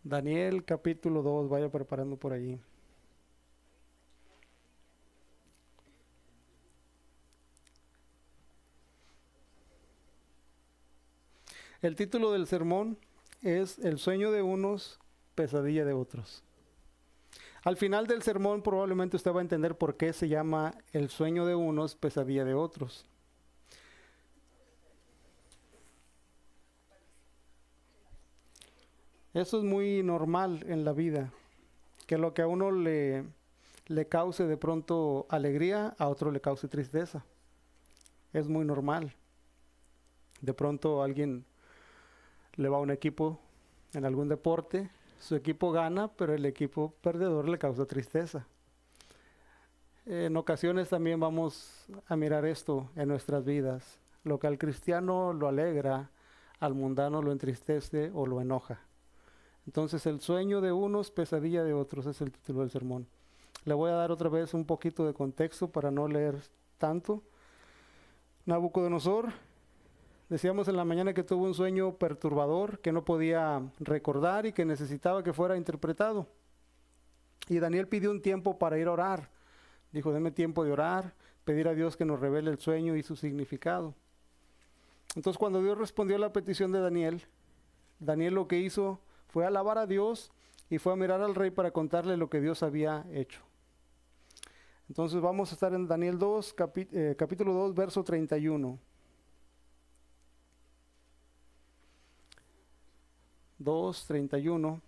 Daniel capítulo 2, vaya preparando por allí. El título del sermón es El sueño de unos, pesadilla de otros. Al final del sermón probablemente usted va a entender por qué se llama El sueño de unos, pesadilla de otros. Eso es muy normal en la vida, que lo que a uno le cause de pronto alegría, a otro le cause tristeza. Es muy normal. De pronto alguien le va a un equipo en algún deporte, su equipo gana, pero el equipo perdedor le causa tristeza. En ocasiones también vamos a mirar esto en nuestras vidas. Lo que al cristiano lo alegra, al mundano lo entristece o lo enoja. Entonces el sueño de unos, pesadilla de otros, es el título del sermón. Le voy a dar otra vez un poquito de contexto para no leer tanto. Nabucodonosor, decíamos en la mañana que tuvo un sueño perturbador, que no podía recordar y que necesitaba que fuera interpretado. Y Daniel pidió un tiempo para ir a orar. Dijo, deme tiempo de orar, pedir a Dios que nos revele el sueño y su significado. Entonces cuando Dios respondió a la petición de Daniel, Daniel lo que hizo fue alabar a Dios y fue a mirar al rey para contarle lo que Dios había hecho. Entonces vamos a estar en Daniel 2, capítulo 2, verso 31. 2:31.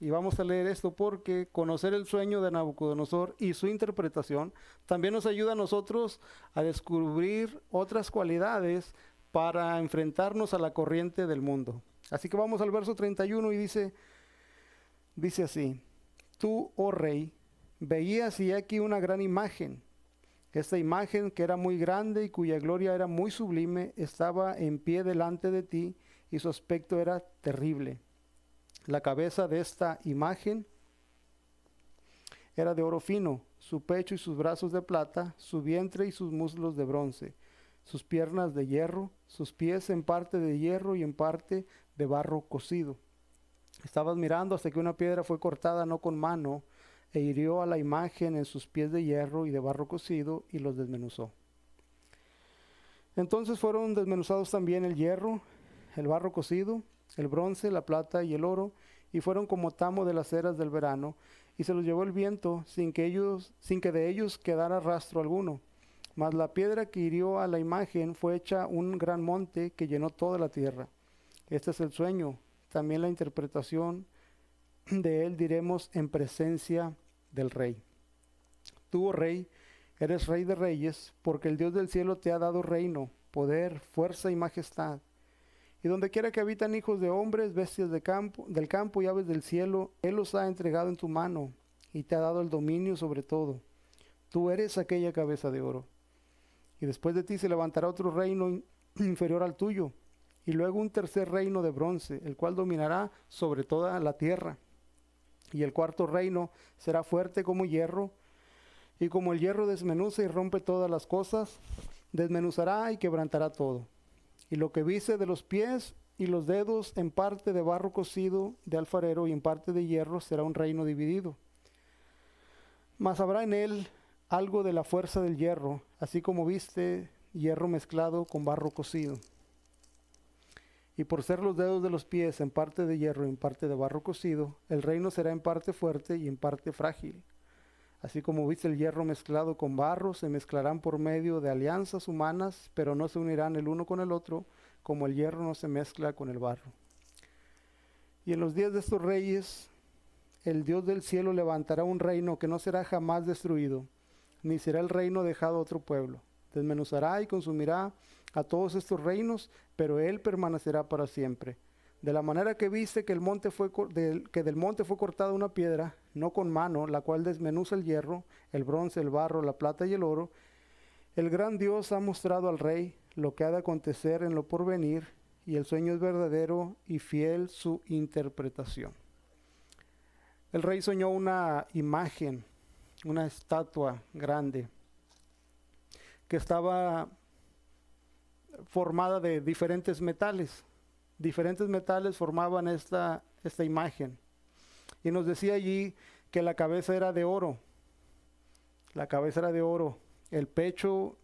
Y vamos a leer esto porque conocer el sueño de Nabucodonosor y su interpretación también nos ayuda a nosotros a descubrir otras cualidades para enfrentarnos a la corriente del mundo. Así que vamos al verso 31 y dice así: Tú, oh rey, veías y aquí una gran imagen. Esta imagen, que era muy grande y cuya gloria era muy sublime, estaba en pie delante de ti y su aspecto era terrible. La cabeza de esta imagen era de oro fino, su pecho y sus brazos de plata, su vientre y sus muslos de bronce, sus piernas de hierro, sus pies en parte de hierro y en parte de barro cocido. Estabas mirando hasta que una piedra fue cortada no con mano e hirió a la imagen en sus pies de hierro y de barro cocido y los desmenuzó. Entonces fueron desmenuzados también el hierro, el barro cocido, el bronce, la plata y el oro, y fueron como tamo de las eras del verano, y se los llevó el viento sin que de ellos quedara rastro alguno. Mas la piedra que hirió a la imagen fue hecha un gran monte que llenó toda la tierra. Este es el sueño, también la interpretación de él diremos en presencia del rey. Tú, oh rey, eres rey de reyes, porque el Dios del cielo te ha dado reino, poder, fuerza y majestad. Y donde quiera que habitan hijos de hombres, bestias del campo y aves del cielo, Él los ha entregado en tu mano y te ha dado el dominio sobre todo. Tú eres aquella cabeza de oro. Y después de ti se levantará otro reino inferior al tuyo, y luego un tercer reino de bronce, el cual dominará sobre toda la tierra. Y el cuarto reino será fuerte como hierro, y como el hierro desmenuza y rompe todas las cosas, desmenuzará y quebrantará todo. Y lo que viste de los pies y los dedos en parte de barro cocido de alfarero y en parte de hierro será un reino dividido. Mas habrá en él algo de la fuerza del hierro, así como viste hierro mezclado con barro cocido. Y por ser los dedos de los pies en parte de hierro y en parte de barro cocido, el reino será en parte fuerte y en parte frágil. Así como viste el hierro mezclado con barro, se mezclarán por medio de alianzas humanas, pero no se unirán el uno con el otro, como el hierro no se mezcla con el barro. Y en los días de estos reyes, el Dios del cielo levantará un reino que no será jamás destruido, ni será el reino dejado a otro pueblo. Desmenuzará y consumirá a todos estos reinos, pero él permanecerá para siempre. De la manera que viste que del monte fue cortada una piedra, no con mano, la cual desmenuza el hierro, el bronce, el barro, la plata y el oro, el gran Dios ha mostrado al rey lo que ha de acontecer en lo porvenir, y el sueño es verdadero y fiel su interpretación. El rey soñó una imagen, una estatua grande, que estaba formada de diferentes metales. Diferentes metales formaban esta esta imagen. Y nos decía allí que la cabeza era de oro. La cabeza era de oro. El pecho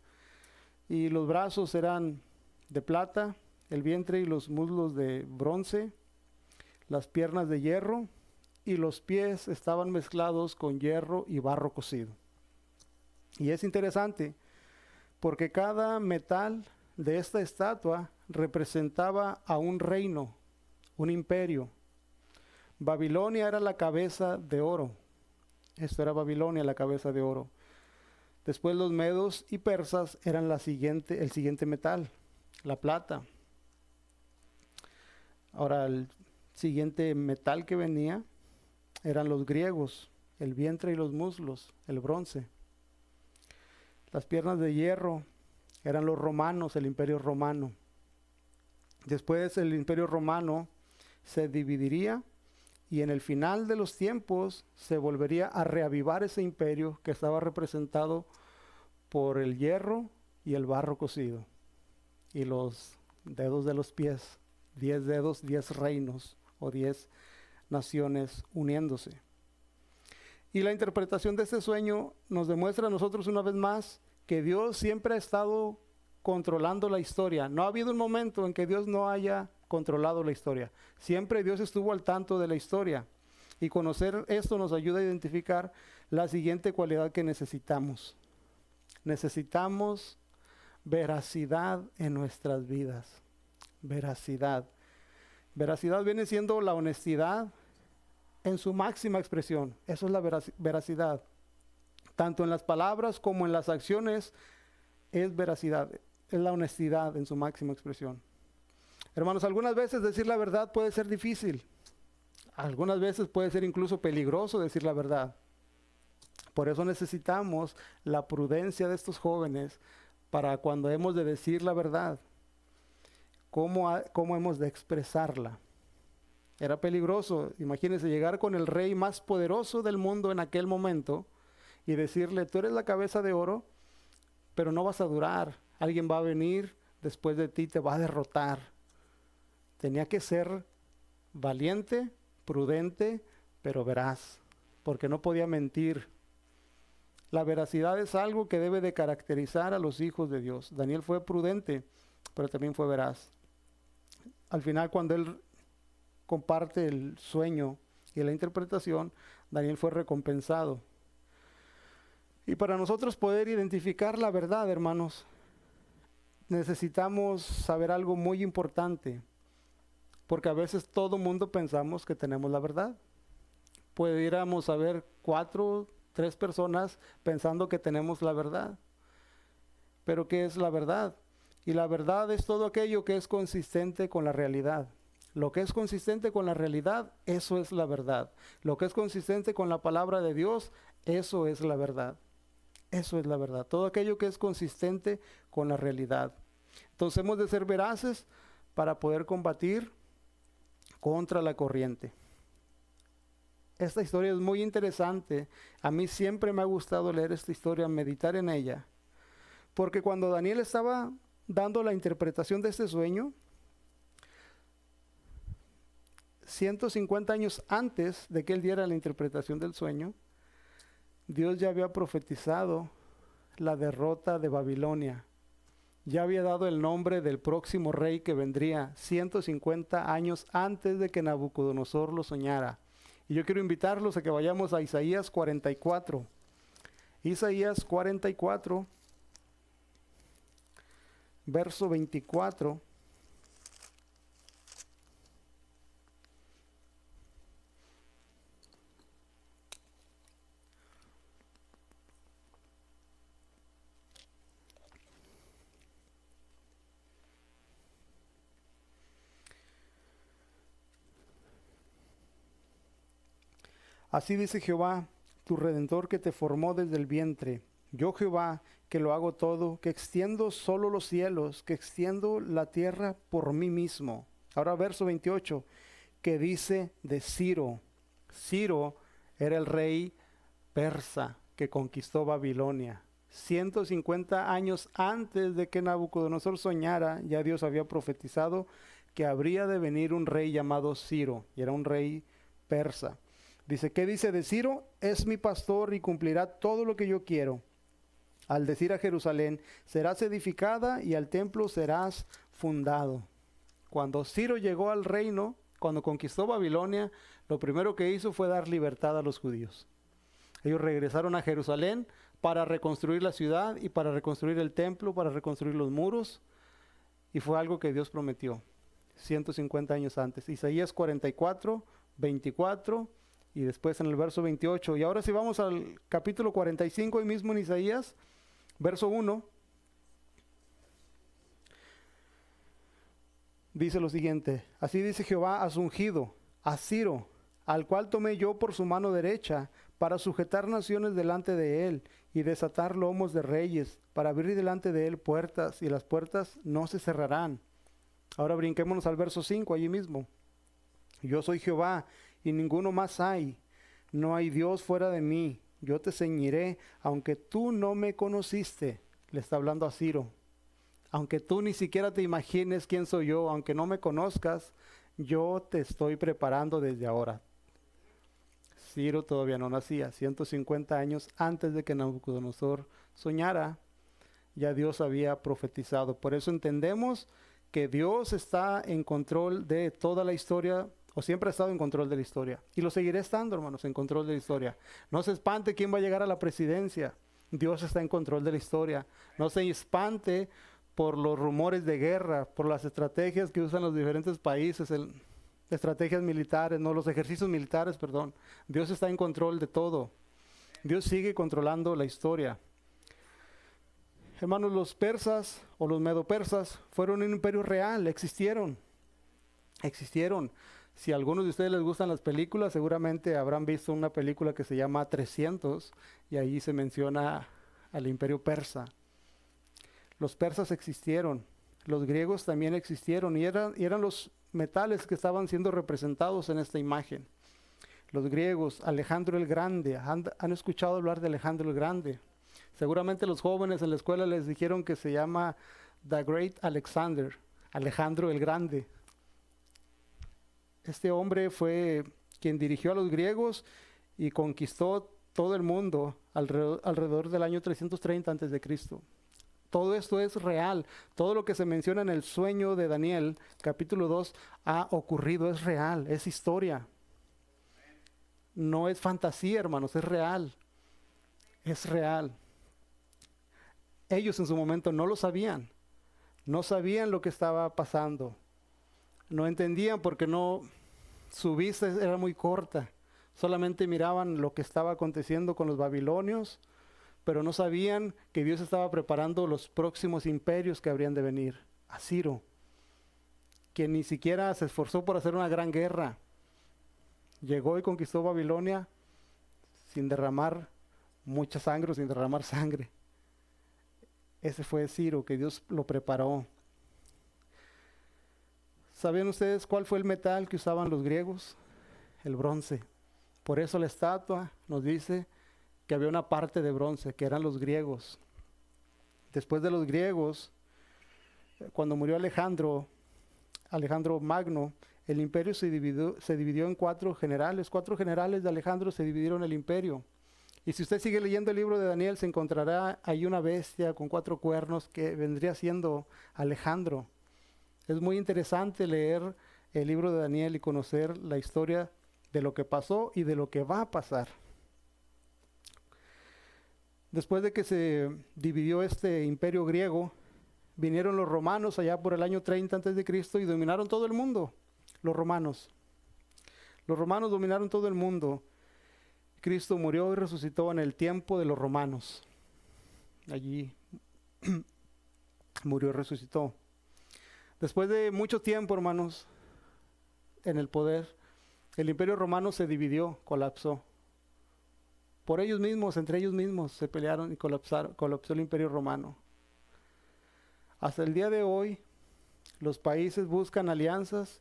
y los brazos eran de plata. El vientre y los muslos de bronce. Las piernas de hierro. Y los pies estaban mezclados con hierro y barro cocido. Y es interesante porque cada metal de esta estatua representaba a un reino, un imperio. Babilonia era la cabeza de oro. Esto era Babilonia, la cabeza de oro. Después los medos y persas eran el siguiente metal, la plata. Ahora el siguiente metal que venía eran los griegos, el vientre y los muslos, el bronce. Las piernas de hierro eran los romanos, el imperio romano. Después el imperio romano se dividiría y en el final de los tiempos se volvería a reavivar ese imperio que estaba representado por el hierro y el barro cocido. Y los dedos de los pies, 10 dedos, 10 reinos o 10 naciones uniéndose. Y la interpretación de este sueño nos demuestra a nosotros una vez más que Dios siempre ha estado controlando la historia. No ha habido un momento en que Dios no haya controlado la historia. Siempre Dios estuvo al tanto de la historia. Y conocer esto nos ayuda a identificar la siguiente cualidad que necesitamos. Necesitamos veracidad en nuestras vidas. Veracidad. Veracidad viene siendo la honestidad en su máxima expresión. Eso es la veracidad. Tanto en las palabras como en las acciones es veracidad. Es la honestidad en su máxima expresión. Hermanos, algunas veces decir la verdad puede ser difícil. Algunas veces puede ser incluso peligroso decir la verdad. Por eso necesitamos la prudencia de estos jóvenes para cuando hemos de decir la verdad. ¿Cómo hemos de expresarla? Era peligroso, imagínense, llegar con el rey más poderoso del mundo en aquel momento y decirle, tú eres la cabeza de oro, pero no vas a durar. Alguien va a venir después de ti, te va a derrotar. Tenía que ser valiente, prudente, pero veraz, porque no podía mentir. La veracidad es algo que debe de caracterizar a los hijos de Dios. Daniel fue prudente, pero también fue veraz. Al final, cuando él comparte el sueño y la interpretación, Daniel fue recompensado. Y para nosotros poder identificar la verdad, hermanos, necesitamos saber algo muy importante, porque a veces todo mundo pensamos que tenemos la verdad. Pudiéramos haber 4, 3 personas pensando que tenemos la verdad. Pero ¿qué es la verdad? Y la verdad es todo aquello que es consistente con la realidad. Lo que es consistente con la realidad, eso es la verdad. Lo que es consistente con la palabra de Dios, eso es la verdad. Eso es la verdad. Todo aquello que es consistente con la realidad. Entonces hemos de ser veraces para poder combatir contra la corriente. Esta historia es muy interesante. A mí siempre me ha gustado leer esta historia, meditar en ella. Porque cuando Daniel estaba dando la interpretación de este sueño, 150 años antes de que él diera la interpretación del sueño, Dios ya había profetizado la derrota de Babilonia. Ya había dado el nombre del próximo rey que vendría 150 años antes de que Nabucodonosor lo soñara. Y yo quiero invitarlos a que vayamos a Isaías 44. Isaías 44, verso 24. Así dice Jehová, tu Redentor que te formó desde el vientre. Yo Jehová, que lo hago todo, que extiendo solo los cielos, que extiendo la tierra por mí mismo. Ahora verso 28, que dice de Ciro. Ciro era el rey persa que conquistó Babilonia. 150 años antes de que Nabucodonosor soñara, ya Dios había profetizado que habría de venir un rey llamado Ciro, y era un rey persa. Dice, ¿qué dice de Ciro? Es mi pastor y cumplirá todo lo que yo quiero. Al decir a Jerusalén, serás edificada y al templo serás fundado. Cuando Ciro llegó al reino, cuando conquistó Babilonia, lo primero que hizo fue dar libertad a los judíos. Ellos regresaron a Jerusalén para reconstruir la ciudad y para reconstruir el templo, para reconstruir los muros. Y fue algo que Dios prometió 150 años antes. Isaías 44, 24 y después en el verso 28. Y ahora si vamos al capítulo 45, ahí mismo en Isaías, verso 1. Dice lo siguiente: así dice Jehová a su ungido, a Ciro, al cual tomé yo por su mano derecha, para sujetar naciones delante de él, y desatar lomos de reyes, para abrir delante de él puertas, y las puertas no se cerrarán. Ahora brinquémonos al verso 5, allí mismo. Yo soy Jehová, y ninguno más hay. No hay Dios fuera de mí. Yo te ceñiré, aunque tú no me conociste. Le está hablando a Ciro. Aunque tú ni siquiera te imagines quién soy yo, aunque no me conozcas, yo te estoy preparando desde ahora. Ciro todavía no nacía, 150 años antes de que Nabucodonosor soñara, ya Dios había profetizado. Por eso entendemos que Dios está en control de toda la historia, o siempre ha estado en control de la historia. Y lo seguirá estando, hermanos, en control de la historia. No se espante quién va a llegar a la presidencia. Dios está en control de la historia. No se espante por los rumores de guerra, por las estrategias que usan los diferentes países, estrategias militares, no, los ejercicios militares, perdón. Dios está en control de todo. Dios sigue controlando la historia. Hermanos, los persas o los medo-persas fueron un imperio real, existieron. Si a algunos de ustedes les gustan las películas, seguramente habrán visto una película que se llama 300 y ahí se menciona al imperio persa. Los persas existieron, los griegos también existieron y eran los metales que estaban siendo representados en esta imagen. Los griegos, Alejandro el Grande, ¿han escuchado hablar de Alejandro el Grande? Seguramente los jóvenes en la escuela les dijeron que se llama The Great Alexander, Alejandro el Grande. Este hombre fue quien dirigió a los griegos y conquistó todo el mundo alrededor del año 330 a.C. Todo esto es real. Todo lo que se menciona en el sueño de Daniel, capítulo 2, ha ocurrido, es real, es historia. No es fantasía, hermanos, es real. Es real. Ellos en su momento no lo sabían. No sabían lo que estaba pasando. No entendían porque su vista era muy corta. Solamente miraban lo que estaba aconteciendo con los babilonios, pero no sabían que Dios estaba preparando los próximos imperios que habrían de venir. A Ciro, que ni siquiera se esforzó por hacer una gran guerra. Llegó y conquistó Babilonia sin derramar mucha sangre, sin derramar sangre. Ese fue Ciro, que Dios lo preparó. ¿Sabían ustedes cuál fue el metal que usaban los griegos? El bronce. Por eso la estatua nos dice que había una parte de bronce, que eran los griegos. Después de los griegos, cuando murió Alejandro Magno, el imperio se dividió en 4 generales. 4 generales de Alejandro se dividieron el imperio. Y si usted sigue leyendo el libro de Daniel, se encontrará ahí una bestia con 4 cuernos que vendría siendo Alejandro. Es muy interesante leer el libro de Daniel y conocer la historia de lo que pasó y de lo que va a pasar. Después de que se dividió este imperio griego, vinieron los romanos allá por el año 30 a.C. y dominaron todo el mundo. Los romanos dominaron todo el mundo. Cristo murió y resucitó en el tiempo de los romanos. Allí murió y resucitó. Después de mucho tiempo, hermanos, en el poder, el imperio romano se dividió, colapsó. Por ellos mismos, entre ellos mismos, se pelearon y colapsó el imperio romano. Hasta el día de hoy, los países buscan alianzas,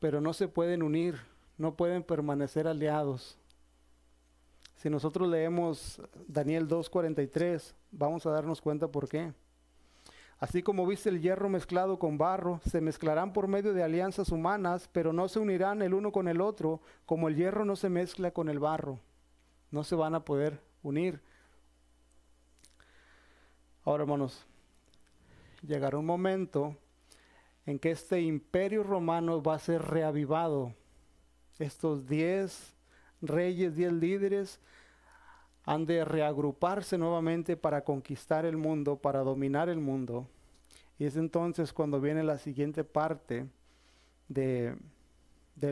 pero no se pueden unir, no pueden permanecer aliados. Si nosotros leemos Daniel 2:43, vamos a darnos cuenta por qué. Así como viste el hierro mezclado con barro, se mezclarán por medio de alianzas humanas, pero no se unirán el uno con el otro, como el hierro no se mezcla con el barro. No se van a poder unir. Ahora, hermanos, llegará un momento en que este imperio romano va a ser reavivado. Estos 10 reyes, 10 líderes han de reagruparse nuevamente para conquistar el mundo, para dominar el mundo. Y es entonces cuando viene la siguiente parte del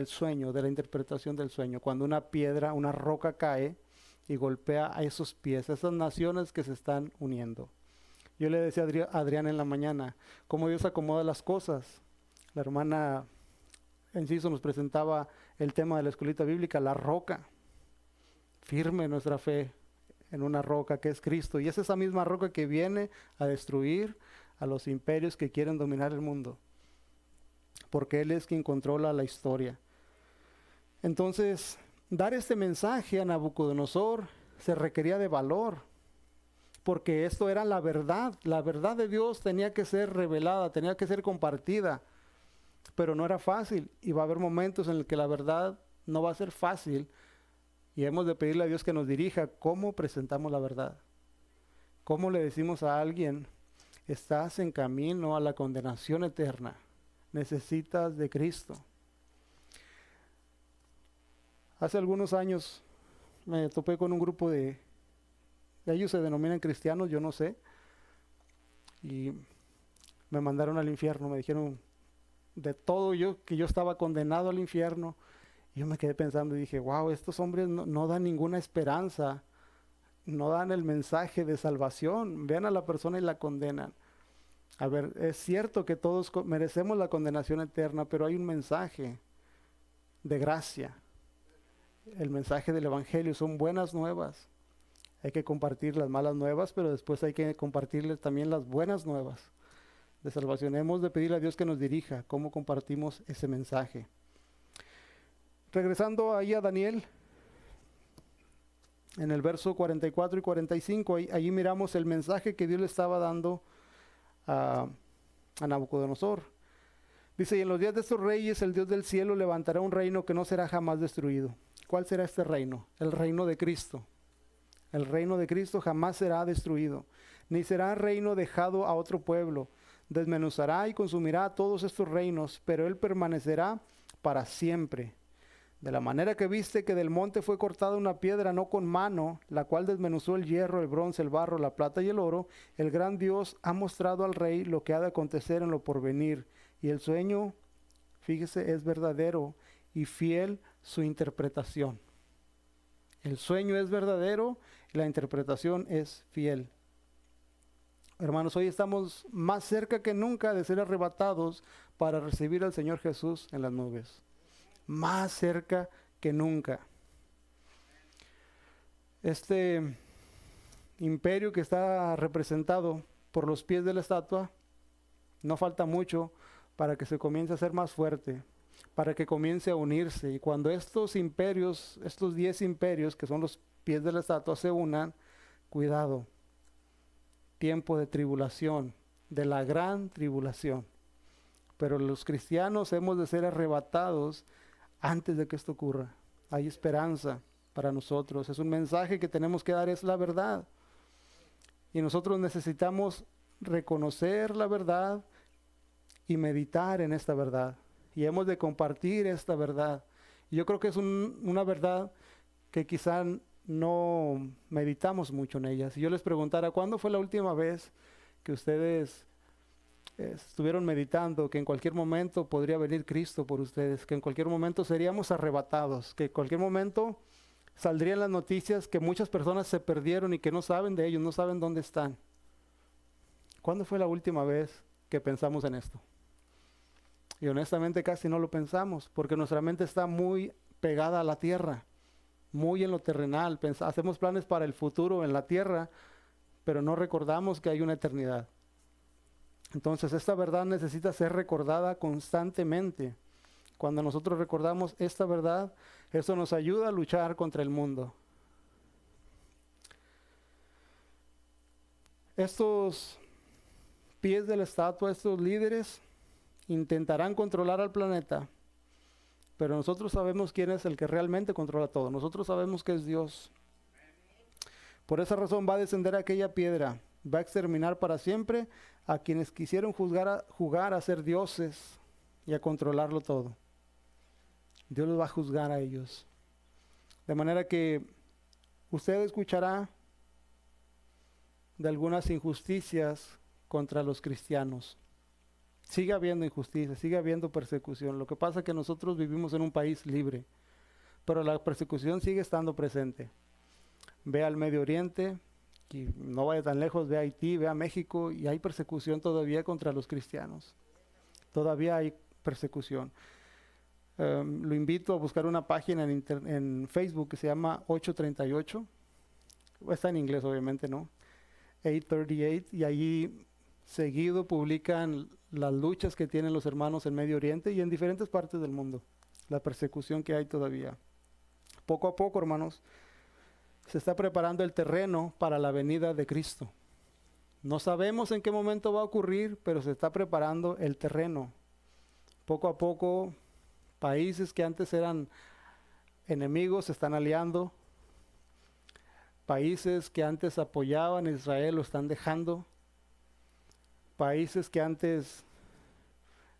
sueño, de la interpretación del sueño. Cuando una piedra, una roca cae y golpea a esos pies, a esas naciones que se están uniendo. Yo le decía a Adrián en la mañana, cómo Dios acomoda las cosas. La hermana Enciso nos presentaba el tema de la escuelita bíblica, la roca. Firme nuestra fe en una roca que es Cristo. Y es esa misma roca que viene a destruir a los imperios que quieren dominar el mundo. Porque Él es quien controla la historia. Entonces, dar este mensaje a Nabucodonosor se requería de valor. Porque esto era la verdad de Dios tenía que ser revelada, tenía que ser compartida, pero no era fácil y va a haber momentos en los que la verdad no va a ser fácil y hemos de pedirle a Dios que nos dirija cómo presentamos la verdad, cómo le decimos a alguien, estás en camino a la condenación eterna, necesitas de Cristo. Hace algunos años me topé con un grupo de ellos se denominan cristianos, yo no sé. Y me mandaron al infierno, me dijeron de todo que yo estaba condenado al infierno. Y yo me quedé pensando y dije, wow, estos hombres no dan ninguna esperanza, no dan el mensaje de salvación. Vean a la persona y la condenan. A ver, es cierto que todos merecemos la condenación eterna, pero hay un mensaje de gracia. El mensaje del Evangelio son buenas nuevas. Hay que compartir las malas nuevas, pero después hay que compartirles también las buenas nuevas de salvación. Hemos de pedirle a Dios que nos dirija cómo compartimos ese mensaje. Regresando ahí a Daniel, en el verso 44 y 45, allí miramos el mensaje que Dios le estaba dando a Nabucodonosor. Dice, y en los días de estos reyes, el Dios del cielo levantará un reino que no será jamás destruido. ¿Cuál será este reino? El reino de Cristo. El reino de Cristo jamás será destruido, ni será reino dejado a otro pueblo. Desmenuzará y consumirá todos estos reinos, pero Él permanecerá para siempre. De la manera que viste que del monte fue cortada una piedra no con mano, la cual desmenuzó el hierro, el bronce, el barro, la plata y el oro, el gran Dios ha mostrado al rey lo que ha de acontecer en lo porvenir. Y el sueño, fíjese, es verdadero y fiel su interpretación. El sueño es verdadero y la interpretación es fiel. Hermanos, hoy estamos más cerca que nunca de ser arrebatados para recibir al Señor Jesús en las nubes. Más cerca que nunca. Este imperio que está representado por los pies de la estatua, no falta mucho para que se comience a ser más fuerte, para que comience a unirse. Y cuando estos imperios, estos 10 imperios que son los pies de la estatua se unan, cuidado, tiempo de tribulación, de la gran tribulación. Pero los cristianos hemos de ser arrebatados antes de que esto ocurra. Hay esperanza para nosotros. Es un mensaje que tenemos que dar, es la verdad. Y nosotros necesitamos reconocer la verdad y meditar en esta verdad. Y hemos de compartir esta verdad. Y yo creo que es una verdad que quizá no meditamos mucho en ella. Si yo les preguntara, ¿cuándo fue la última vez que ustedes estuvieron meditando que en cualquier momento podría venir Cristo por ustedes, que en cualquier momento seríamos arrebatados, que en cualquier momento saldrían las noticias que muchas personas se perdieron y que no saben de ellos, no saben dónde están? ¿Cuándo fue la última vez que pensamos en esto? Y honestamente casi no lo pensamos, porque nuestra mente está muy pegada a la tierra, muy en lo terrenal. Hacemos planes para el futuro en la tierra, pero no recordamos que hay una eternidad. Entonces esta verdad necesita ser recordada constantemente. Cuando nosotros recordamos esta verdad, eso nos ayuda a luchar contra el mundo. Estos pies de la estatua, estos líderes intentarán controlar al planeta, pero nosotros sabemos quién es el que realmente controla todo. Nosotros sabemos que es Dios. Por esa razón va a descender aquella piedra, va a exterminar para siempre a quienes quisieron jugar a ser dioses y a controlarlo todo. Dios los va a juzgar a ellos. De manera que usted escuchará de algunas injusticias contra los cristianos. Sigue habiendo injusticia, sigue habiendo persecución. Lo que pasa es que nosotros vivimos en un país libre, pero la persecución sigue estando presente. Ve al Medio Oriente, y no vaya tan lejos, ve a Haití, ve a México, y hay persecución todavía contra los cristianos. Todavía hay persecución. Lo invito a buscar una página en Facebook que se llama 838. Está en inglés, obviamente, ¿no? 838, y allí seguido publican las luchas que tienen los hermanos en Medio Oriente y en diferentes partes del mundo, la persecución que hay todavía. Poco a poco, hermanos, se está preparando el terreno para la venida de Cristo. No sabemos en qué momento va a ocurrir, pero se está preparando el terreno. Poco a poco, países que antes eran enemigos se están aliando. Países que antes apoyaban a Israel lo están dejando. Países que antes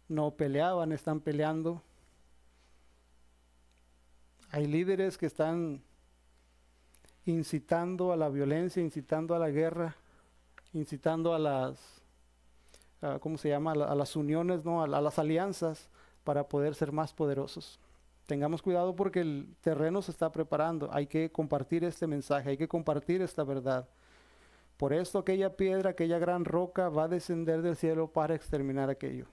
no peleaban están peleando. Hay líderes que están incitando a la violencia, incitando a la guerra, incitando a las, ¿cómo se llama? A las uniones, ¿no? A las alianzas para poder ser más poderosos. Tengamos cuidado porque el terreno se está preparando. Hay que compartir este mensaje, hay que compartir esta verdad. Por esto aquella piedra, aquella gran roca va a descender del cielo para exterminar aquello.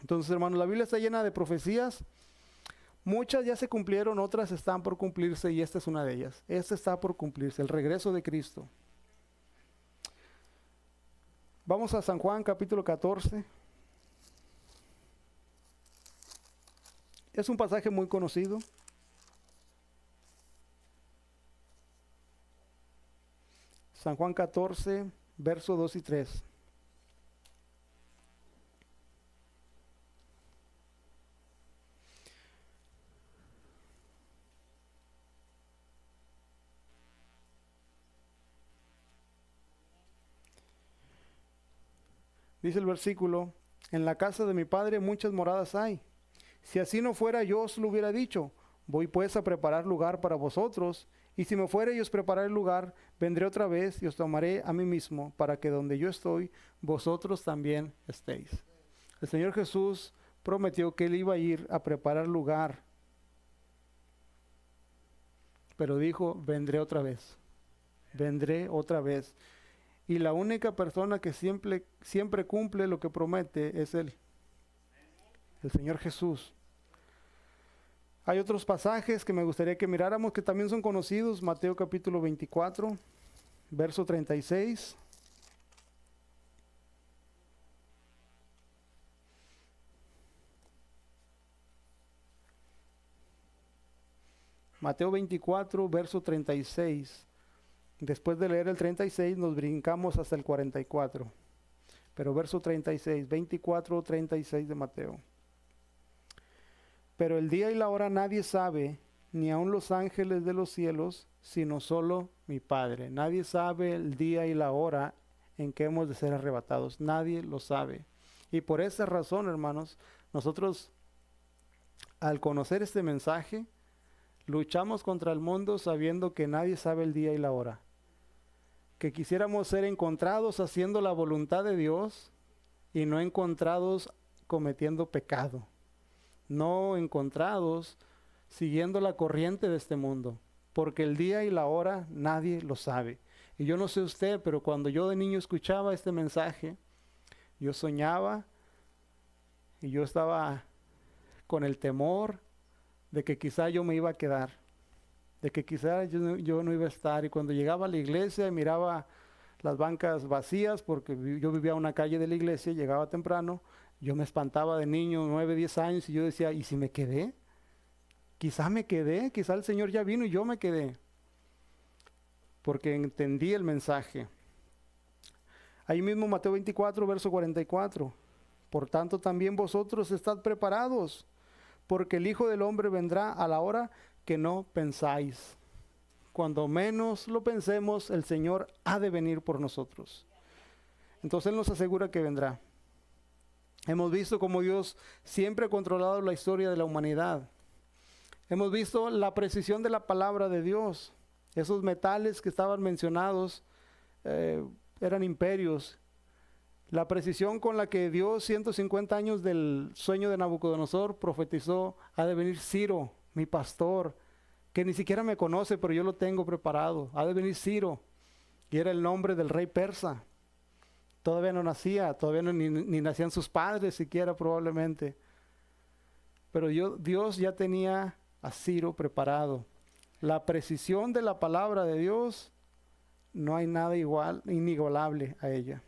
Entonces, hermanos, la Biblia está llena de profecías. Muchas ya se cumplieron, otras están por cumplirse y esta es una de ellas. Esta está por cumplirse, el regreso de Cristo. Vamos a San Juan capítulo 14. Es un pasaje muy conocido. San Juan 14, versos 2 y 3. Dice el versículo: en la casa de mi padre muchas moradas hay. Si así no fuera, yo os lo hubiera dicho. Voy pues a preparar lugar para vosotros, y si me fuere y os prepararé el lugar, vendré otra vez y os tomaré a mí mismo, para que donde yo estoy, vosotros también estéis. El Señor Jesús prometió que Él iba a ir a preparar lugar, pero dijo, vendré otra vez. Vendré otra vez. Y la única persona que siempre cumple lo que promete es Él, el Señor Jesús. Hay otros pasajes que me gustaría que miráramos que también son conocidos. Mateo capítulo 24, verso 36. Mateo 24, verso 36. Después de leer el 36 nos brincamos hasta el 44. Pero verso 36, 24, 36 de Mateo. Pero el día y la hora nadie sabe, ni aun los ángeles de los cielos, sino solo mi Padre. Nadie sabe el día y la hora en que hemos de ser arrebatados. Nadie lo sabe. Y por esa razón, hermanos, nosotros al conocer este mensaje, luchamos contra el mundo sabiendo que nadie sabe el día y la hora. Que quisiéramos ser encontrados haciendo la voluntad de Dios y no encontrados cometiendo pecado. No encontrados siguiendo la corriente de este mundo, porque el día y la hora nadie lo sabe. Y yo no sé usted, pero cuando yo de niño escuchaba este mensaje, yo soñaba y yo estaba con el temor de que quizá yo me iba a quedar, de que quizá yo no iba a estar. Y cuando llegaba a la iglesia y miraba las bancas vacías, porque yo vivía en una calle de la iglesia, llegaba temprano, yo me espantaba de niño, 9, 10 años, y yo decía, ¿y si me quedé? Quizá me quedé, quizá el Señor ya vino y yo me quedé. Porque entendí el mensaje. Ahí mismo Mateo 24, verso 44. Por tanto también vosotros estad preparados, porque el Hijo del Hombre vendrá a la hora que no pensáis. Cuando menos lo pensemos, el Señor ha de venir por nosotros. Entonces Él nos asegura que vendrá. Hemos visto cómo Dios siempre ha controlado la historia de la humanidad. Hemos visto la precisión de la palabra de Dios. Esos metales que estaban mencionados eran imperios. La precisión con la que Dios, 150 años del sueño de Nabucodonosor, profetizó: ha de venir Ciro, mi pastor, que ni siquiera me conoce, pero yo lo tengo preparado. Ha de venir Ciro. Y era el nombre del rey persa. Todavía no nacía, ni nacían sus padres siquiera probablemente. Pero Dios ya tenía a Ciro preparado. La precisión de la palabra de Dios, no hay nada inigualable a ella.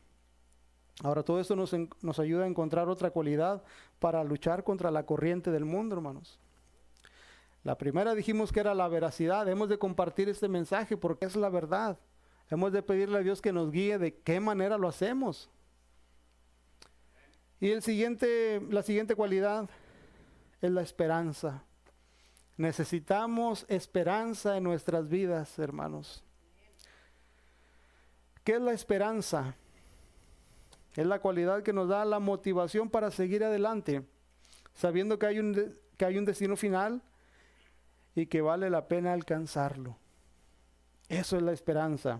Ahora, todo esto nos ayuda a encontrar otra cualidad para luchar contra la corriente del mundo, hermanos. La primera dijimos que era la veracidad. Hemos de compartir este mensaje porque es la verdad. Hemos de pedirle a Dios que nos guíe de qué manera lo hacemos. Y la siguiente cualidad es la esperanza. Necesitamos esperanza en nuestras vidas, hermanos. ¿Qué es la esperanza? Es la cualidad que nos da la motivación para seguir adelante, sabiendo que hay un destino final y que vale la pena alcanzarlo. Eso es la esperanza.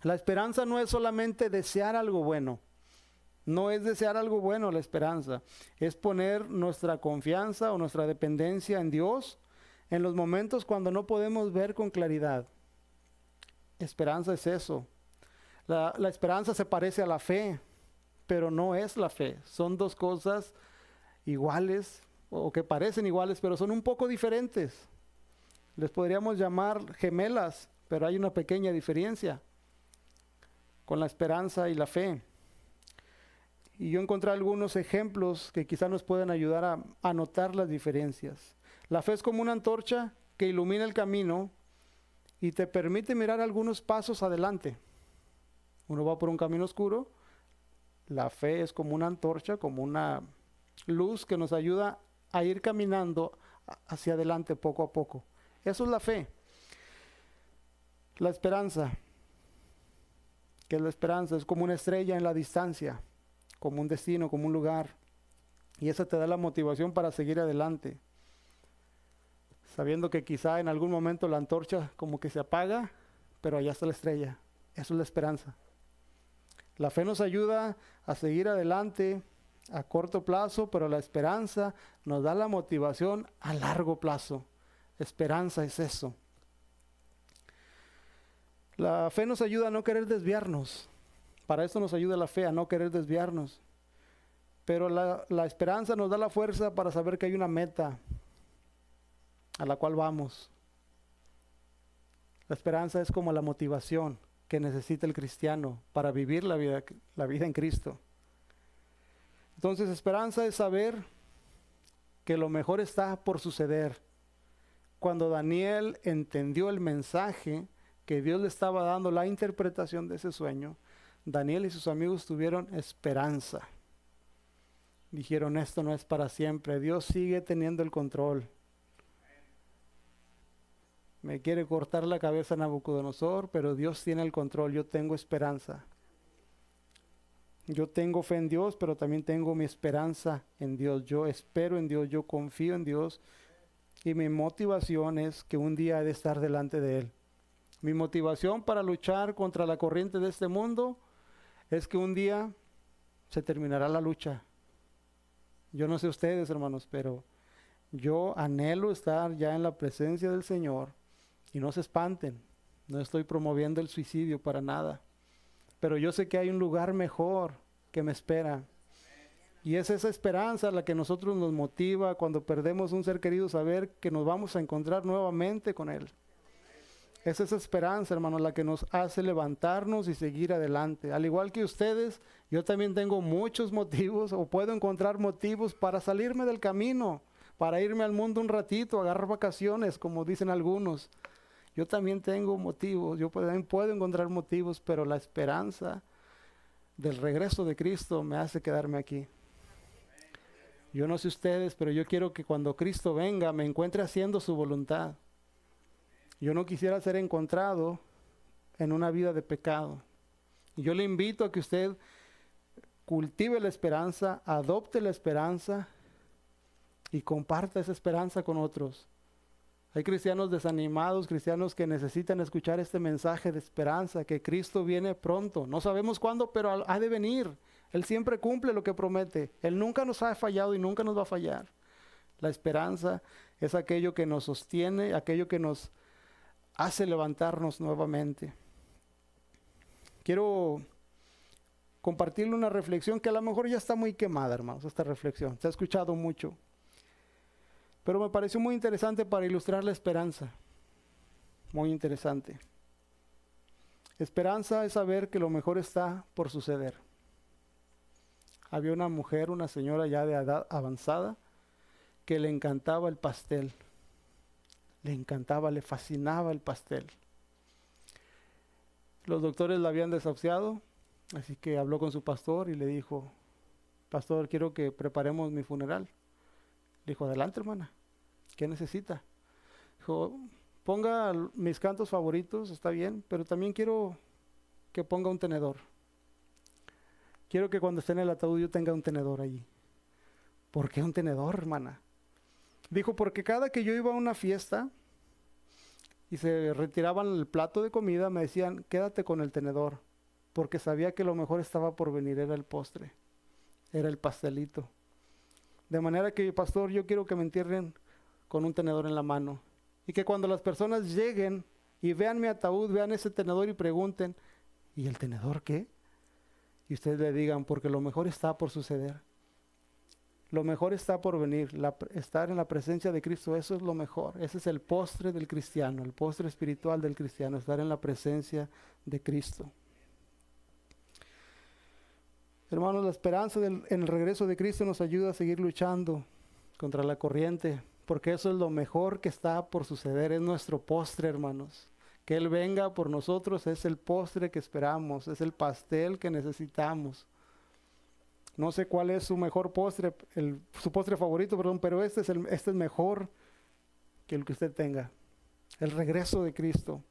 La esperanza no es solamente desear algo bueno. No es desear algo bueno la esperanza. Es poner nuestra confianza o nuestra dependencia en Dios en los momentos cuando no podemos ver con claridad. Esperanza es eso. La esperanza se parece a la fe, pero no es la fe. Son dos cosas iguales o que parecen iguales, pero son un poco diferentes. Les podríamos llamar gemelas, pero hay una pequeña diferencia con la esperanza y la fe. Y yo encontré algunos ejemplos que quizás nos pueden ayudar a notar las diferencias. La fe es como una antorcha que ilumina el camino y te permite mirar algunos pasos adelante. Uno va por un camino oscuro. La fe es como una antorcha, como una luz que nos ayuda a ir caminando hacia adelante poco a poco. Eso es la fe. La esperanza. ¿Qué es la esperanza? Es como una estrella en la distancia, como un destino, como un lugar. Y esa te da la motivación para seguir adelante. Sabiendo que quizá en algún momento la antorcha como que se apaga, pero allá está la estrella. Eso es la esperanza. La fe nos ayuda a seguir adelante a corto plazo, pero la esperanza nos da la motivación a largo plazo. Esperanza es eso. La fe nos ayuda a no querer desviarnos. Para eso nos ayuda la fe, a no querer desviarnos. Pero la esperanza nos da la fuerza para saber que hay una meta a la cual vamos. La esperanza es como la motivación que necesita el cristiano para vivir la vida en Cristo. Entonces, esperanza es saber que lo mejor está por suceder. Cuando Daniel entendió el mensaje que Dios le estaba dando, la interpretación de ese sueño, Daniel y sus amigos tuvieron esperanza. Dijeron: esto no es para siempre, Dios sigue teniendo el control. Me quiere cortar la cabeza Nabucodonosor, pero Dios tiene el control. Yo tengo esperanza. Yo tengo fe en Dios, pero también tengo mi esperanza en Dios. Yo espero en Dios, yo confío en Dios. Y mi motivación es que un día he de estar delante de Él. Mi motivación para luchar contra la corriente de este mundo es que un día se terminará la lucha. Yo no sé ustedes, hermanos, pero yo anhelo estar ya en la presencia del Señor. Y no se espanten, no estoy promoviendo el suicidio para nada. Pero yo sé que hay un lugar mejor que me espera. Y es esa esperanza la que nosotros nos motiva cuando perdemos un ser querido, saber que nos vamos a encontrar nuevamente con Él. Es esa esperanza, hermanos, la que nos hace levantarnos y seguir adelante. Al igual que ustedes, yo también tengo muchos motivos, o puedo encontrar motivos para salirme del camino, para irme al mundo un ratito, agarrar vacaciones, como dicen algunos. Yo también tengo motivos, yo también puedo encontrar motivos, pero la esperanza del regreso de Cristo me hace quedarme aquí. Yo no sé ustedes, pero yo quiero que cuando Cristo venga me encuentre haciendo su voluntad. Yo no quisiera ser encontrado en una vida de pecado. Y yo le invito a que usted cultive la esperanza, adopte la esperanza y comparta esa esperanza con otros. Hay cristianos desanimados, cristianos que necesitan escuchar este mensaje de esperanza, que Cristo viene pronto. No sabemos cuándo, pero ha de venir. Él siempre cumple lo que promete. Él nunca nos ha fallado y nunca nos va a fallar. La esperanza es aquello que nos sostiene, aquello que nos hace levantarnos nuevamente. Quiero compartirle una reflexión que a lo mejor ya está muy quemada, hermanos, esta reflexión. Se ha escuchado mucho. Pero me pareció muy interesante para ilustrar la esperanza. Muy interesante. Esperanza es saber que lo mejor está por suceder. Había una mujer, una señora ya de edad avanzada, que le encantaba el pastel. Le encantaba, le fascinaba el pastel. Los doctores la habían desahuciado, así que habló con su pastor y le dijo: pastor, quiero que preparemos mi funeral. Le dijo: adelante, hermana, ¿qué necesita? Dijo: ponga mis cantos favoritos, está bien, pero también quiero que ponga un tenedor. Quiero que cuando esté en el ataúd yo tenga un tenedor allí. ¿Por qué un tenedor, hermana? Dijo: porque cada que yo iba a una fiesta y se retiraban el plato de comida, me decían: quédate con el tenedor, porque sabía que lo mejor estaba por venir, era el postre, era el pastelito. De manera que, pastor, yo quiero que me entierren con un tenedor en la mano, y que cuando las personas lleguen y vean mi ataúd, vean ese tenedor y pregunten: ¿y el tenedor qué? Y ustedes le digan: porque lo mejor está por suceder. Lo mejor está por venir. Estar en la presencia de Cristo, eso es lo mejor. Ese es el postre del cristiano, el postre espiritual del cristiano, estar en la presencia de Cristo. Hermanos, la esperanza en el regreso de Cristo nos ayuda a seguir luchando contra la corriente, porque eso es lo mejor que está por suceder, es nuestro postre, hermanos. Que Él venga por nosotros es el postre que esperamos, es el pastel que necesitamos. No sé cuál es su mejor postre, su postre favorito, perdón, pero este es mejor que el que usted tenga. El regreso de Cristo.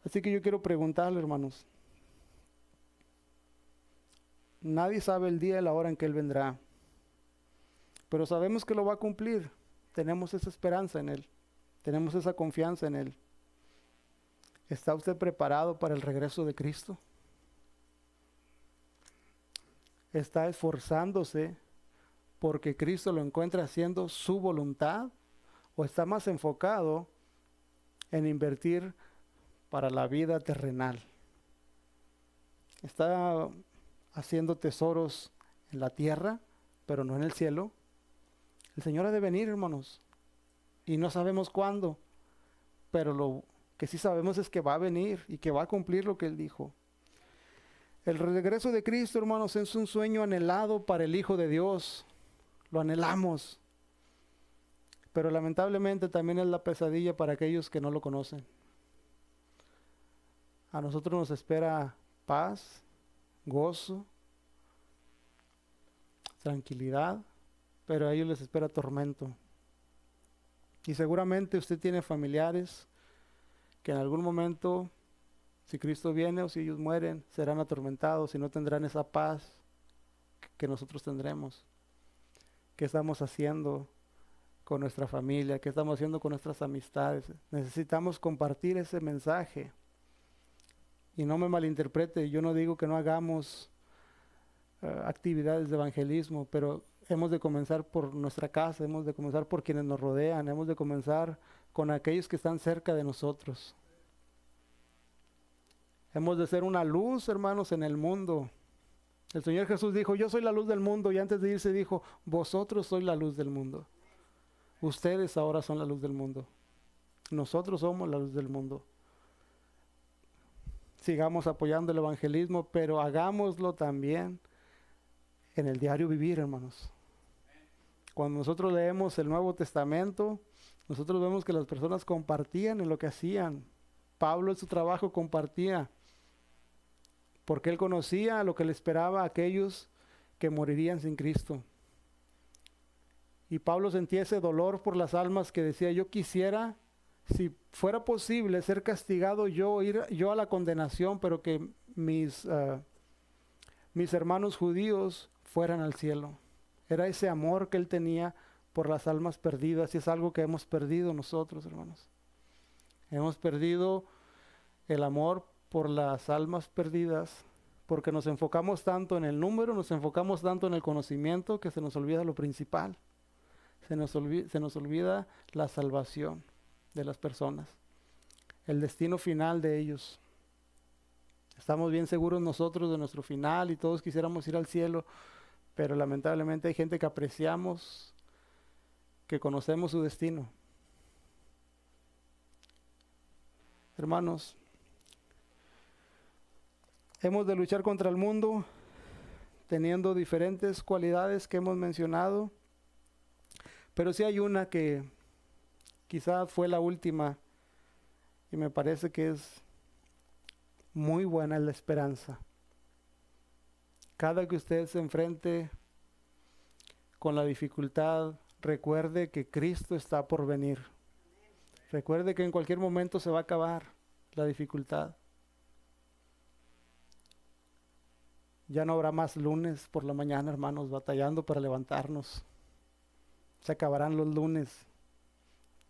Así que yo quiero preguntarle, hermanos. Nadie sabe el día y la hora en que Él vendrá. Pero sabemos que lo va a cumplir. Tenemos esa esperanza en Él. Tenemos esa confianza en Él. ¿Está usted preparado para el regreso de Cristo? ¿Está esforzándose porque Cristo lo encuentre haciendo su voluntad? ¿O está más enfocado en invertir para la vida terrenal? ¿Está haciendo tesoros en la tierra, pero no en el cielo? El Señor ha de venir, hermanos, y no sabemos cuándo, pero lo que sí sabemos es que va a venir y que va a cumplir lo que Él dijo. El regreso de Cristo, hermanos, es un sueño anhelado para el Hijo de Dios. Lo anhelamos. Pero lamentablemente también es la pesadilla para aquellos que no lo conocen. A nosotros nos espera paz, gozo, tranquilidad, pero a ellos les espera tormento. Y seguramente usted tiene familiares que en algún momento, si Cristo viene o si ellos mueren, serán atormentados y no tendrán esa paz que nosotros tendremos. ¿Qué estamos haciendo con nuestra familia? ¿Qué estamos haciendo con nuestras amistades? Necesitamos compartir ese mensaje. Y no me malinterprete, yo no digo que no hagamos actividades de evangelismo, pero hemos de comenzar por nuestra casa, hemos de comenzar por quienes nos rodean, hemos de comenzar con aquellos que están cerca de nosotros. Hemos de ser una luz, hermanos, en el mundo. El Señor Jesús dijo: yo soy la luz del mundo, y antes de irse dijo: vosotros sois la luz del mundo. Ustedes ahora son la luz del mundo. Nosotros somos la luz del mundo. Sigamos apoyando el evangelismo, pero hagámoslo también en el diario vivir, hermanos. Cuando nosotros leemos el Nuevo Testamento, nosotros vemos que las personas compartían en lo que hacían. Pablo en su trabajo compartía porque Él conocía lo que le esperaba a aquellos que morirían sin Cristo. Y Pablo sentía ese dolor por las almas que decía, yo quisiera, si fuera posible, ser castigado yo, ir yo a la condenación, pero que mis hermanos judíos fueran al cielo. Era ese amor que él tenía por las almas perdidas, y es algo que hemos perdido nosotros, hermanos. Hemos perdido el amor por las almas perdidas, porque nos enfocamos tanto en el número, nos enfocamos tanto en el conocimiento, que se nos olvida lo principal. Se nos olvida la salvación de las personas, el destino final de ellos. Estamos bien seguros nosotros de nuestro final y todos quisiéramos ir al cielo, pero lamentablemente hay gente que apreciamos, que conocemos su destino. Hermanos, hemos de luchar contra el mundo teniendo diferentes cualidades que hemos mencionado, pero sí hay una que quizás fue la última y me parece que es muy buena, es la esperanza. Cada que usted se enfrente con la dificultad, recuerde que Cristo está por venir. Recuerde que en cualquier momento se va a acabar la dificultad. Ya no habrá más lunes por la mañana, hermanos, batallando para levantarnos. Se acabarán los lunes.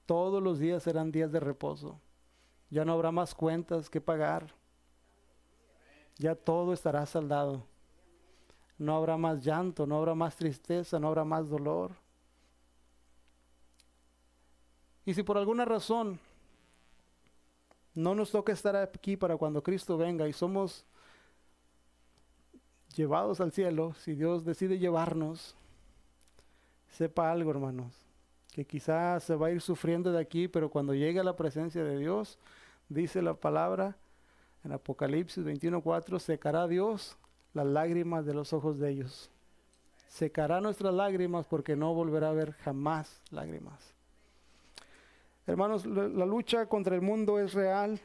Todos los días serán días de reposo. Ya no habrá más cuentas que pagar. Ya todo estará saldado. No habrá más llanto, no habrá más tristeza, no habrá más dolor. Y si por alguna razón no nos toca estar aquí para cuando Cristo venga y somos llevados al cielo, si Dios decide llevarnos, sepa algo, hermanos, que quizás se va a ir sufriendo de aquí, pero cuando llegue a la presencia de Dios, dice la palabra en Apocalipsis 21:4, secará Dios las lágrimas de los ojos de ellos. Secará nuestras lágrimas porque no volverá a haber jamás lágrimas. Hermanos, la lucha contra el mundo es real,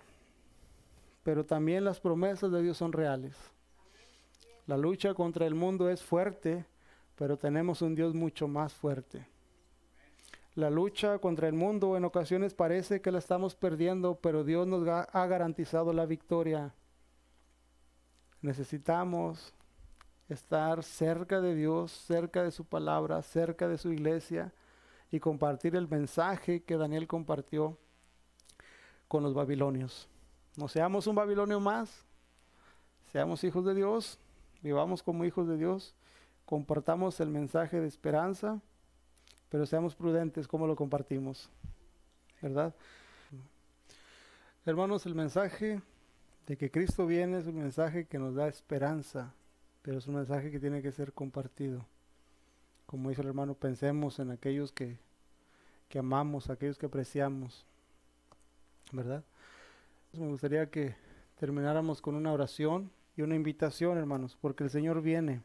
pero también las promesas de Dios son reales. La lucha contra el mundo es fuerte, pero tenemos un Dios mucho más fuerte. La lucha contra el mundo en ocasiones parece que la estamos perdiendo, pero Dios nos ha garantizado la victoria. Necesitamos estar cerca de Dios, cerca de su palabra, cerca de su iglesia y compartir el mensaje que Daniel compartió con los babilonios. No seamos un babilonio más, seamos hijos de Dios, vivamos como hijos de Dios, compartamos el mensaje de esperanza, pero seamos prudentes como lo compartimos, ¿verdad? Hermanos, el mensaje de que Cristo viene es un mensaje que nos da esperanza, pero es un mensaje que tiene que ser compartido. Como dice el hermano, pensemos en aquellos que amamos, aquellos que apreciamos, ¿verdad? Me gustaría que termináramos con una oración y una invitación, hermanos, porque el Señor viene.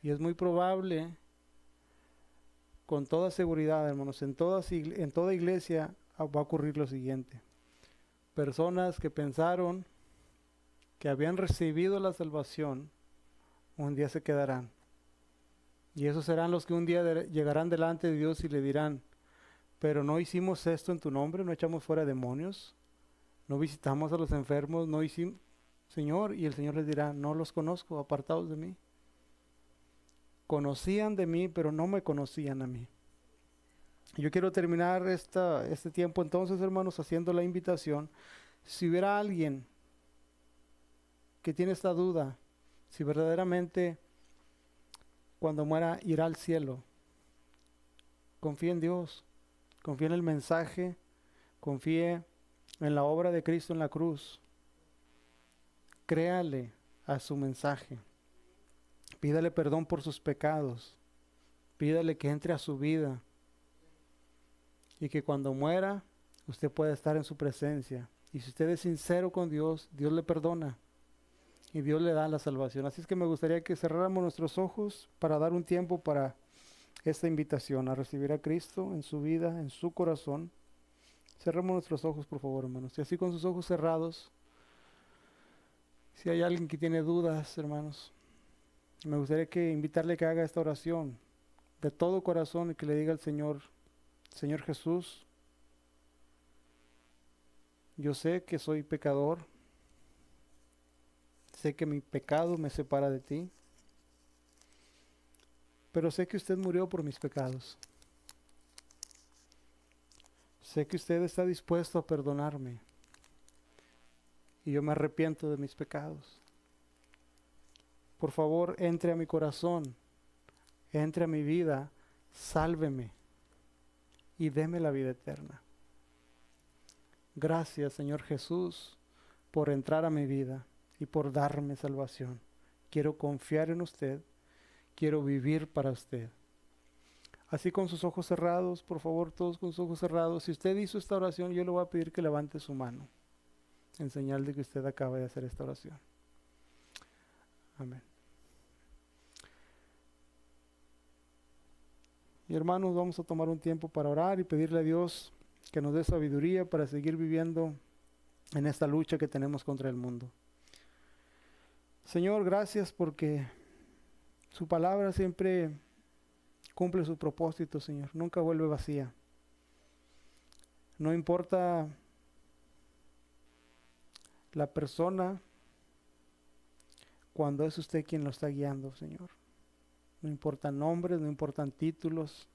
Y es muy probable, con toda seguridad, hermanos, en toda iglesia va a ocurrir lo siguiente. Personas que pensaron que habían recibido la salvación, un día se quedarán. Y esos serán los que un día llegarán delante de Dios y le dirán, pero no hicimos esto en tu nombre, no echamos fuera demonios, no visitamos a los enfermos, no hicimos, Señor, y el Señor les dirá, no los conozco, apartados de mí. Conocían de mí, pero no me conocían a mí. Yo quiero terminar este tiempo entonces, hermanos, haciendo la invitación. Si hubiera alguien que tiene esta duda, si verdaderamente cuando muera irá al cielo, confíe en Dios, confíe en el mensaje, confíe en la obra de Cristo en la cruz. Créale a su mensaje. Pídale perdón por sus pecados. Pídale que entre a su vida. Y que cuando muera, usted pueda estar en su presencia. Y si usted es sincero con Dios, Dios le perdona. Y Dios le da la salvación. Así es que me gustaría que cerráramos nuestros ojos para dar un tiempo para esta invitación a recibir a Cristo en su vida, en su corazón. Cerremos nuestros ojos, por favor, hermanos. Y así con sus ojos cerrados, Si hay alguien que tiene dudas, hermanos, me gustaría invitarle a que haga esta oración de todo corazón y que le diga al Señor: Señor Jesús, yo sé que soy pecador, sé que mi pecado me separa de ti, pero sé que usted murió por mis pecados. Sé que usted está dispuesto a perdonarme y yo me arrepiento de mis pecados. Por favor, entre a mi corazón, entre a mi vida, sálveme y deme la vida eterna. Gracias, Señor Jesús, por entrar a mi vida y por darme salvación. Quiero confiar en usted, quiero vivir para usted. Así con sus ojos cerrados, por favor, todos con sus ojos cerrados. Si usted hizo esta oración, yo le voy a pedir que levante su mano en señal de que usted acaba de hacer esta oración. Amén. Y hermanos, vamos a tomar un tiempo para orar y pedirle a Dios que nos dé sabiduría para seguir viviendo en esta lucha que tenemos contra el mundo. Señor, gracias porque su palabra siempre cumple su propósito, Señor. Nunca vuelve vacía. No importa la persona, cuando es usted quien lo está guiando, Señor. No importan nombres, no importan títulos.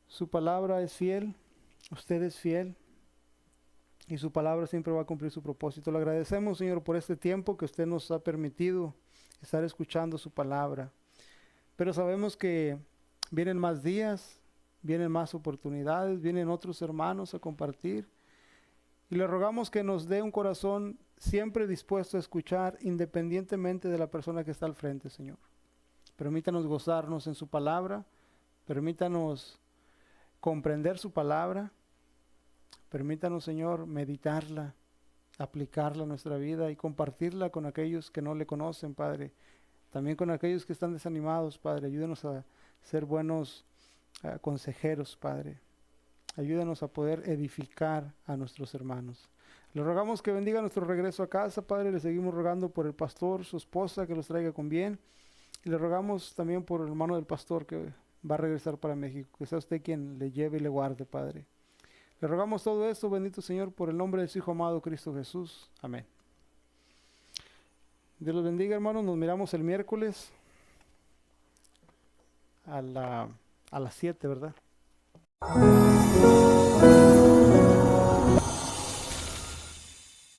Su palabra es fiel, usted es fiel y su palabra siempre va a cumplir su propósito. Le agradecemos, Señor, por este tiempo que usted nos ha permitido estar escuchando su palabra. Pero sabemos que vienen más días, vienen más oportunidades, vienen otros hermanos a compartir. Y le rogamos que nos dé un corazón siempre dispuesto a escuchar, independientemente de la persona que está al frente, Señor. Permítanos gozarnos en su palabra, permítanos comprender su palabra, permítanos, Señor, meditarla, aplicarla a nuestra vida y compartirla con aquellos que no le conocen, Padre. También con aquellos que están desanimados, Padre. Ayúdenos a ser buenos consejeros, Padre. Ayúdanos a poder edificar a nuestros hermanos. Le rogamos que bendiga nuestro regreso a casa, Padre. Le seguimos rogando por el pastor, su esposa, que los traiga con bien. Y le rogamos también por el hermano del pastor que va a regresar para México. Que sea usted quien le lleve y le guarde, Padre. Le rogamos todo esto, bendito Señor, por el nombre de su Hijo amado, Cristo Jesús. Amén. Dios los bendiga, hermanos. Nos miramos el miércoles a las 7, ¿verdad?